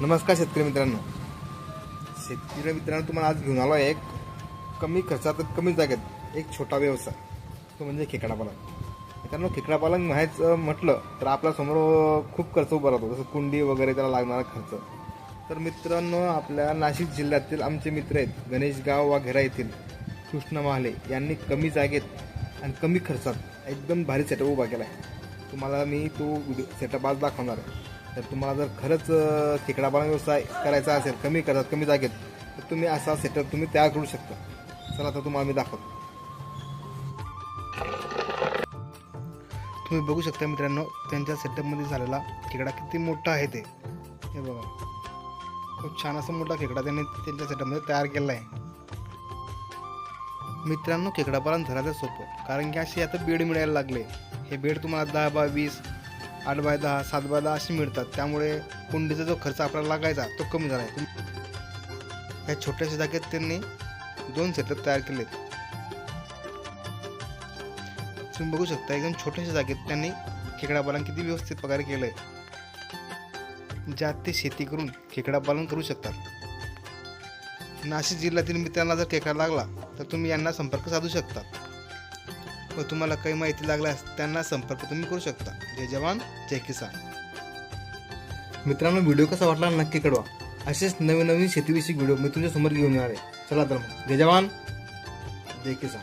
नमस्कार शेतकरी मित्रांनो, तुम्हाला आज घेऊन आलो आहे एक कमी खर्चात कमी जागेत एक छोटा व्यवसाय, तो म्हणजे खेकडा पालन. मित्रांनो, खेकडा पालन म्हटलं तर आपल्यासमोर खूप खर्च उभा राहतो, जसं कुंडी वगैरे त्याला लागणारा खर्च. तर मित्रांनो, आपल्या नाशिक जिल्ह्यातील आमचे मित्र आहेत गणेशगाव वाघेरा येथील कृष्ण महाले यांनी कमी जागेत आणि कमी खर्चात एकदम भारी सेटअप उभा केला आहे. तुम्हाला मी तो सेटअप आज दाखवणार आहे. तर तुम्हाला जर खरंच खेकडा पालन व्यवसाय करायचा असेल कमी खर्चात कमी जागेत, तर तुम्ही असा सेटअप तुम्ही तयार करू शकता. चला तर तुम्हाला मी दाखवतो. तुम्ही बघू शकता मित्रांनो, त्यांच्या सेटअपमध्ये झालेला खेकडा किती मोठा आहे ते. हे बघा, खूप छान असा मोठा खेकडा त्यांनी त्यांच्या सेटअपमध्ये तयार केला आहे. मित्रांनो, खेकडा पालन धरायचं सोपं, कारण की असे आता बेड मिळायला लागले. हे बेड तुम्हाला 10x20, 8x10, 7x10 असे मिळतात. त्यामुळे कुंडीचा जो खर्च आपल्याला लागायचा तो कमी झाला आहे. या छोट्याशा जागेत त्यांनी 2 सेटअप तयार केलेत. तुम्ही बघू शकता, एकदम छोट्याशा जागेत त्यांनी खेकडा पालन किती व्यवस्थित प्रकारे केलं आहे, ज्यात ते शेती करून खेकडा पालन करू शकतात. नाशिक जिल्ह्यातील मित्रांना जर खेकडा लागला तर तुम्ही यांना संपर्क साधू शकता व तुम्हाला काही माहिती लागल्यास त्यांना संपर्क तुम्ही करू शकता. जय जवान जय किसान. मित्रांनो, व्हिडिओ कसा वाटला नक्की कळवा. असेच नवीन शेतीविषयक व्हिडिओ मी तुमच्या समोर घेऊन येणार आहे. चला तर मग, जय जवान जय किसान.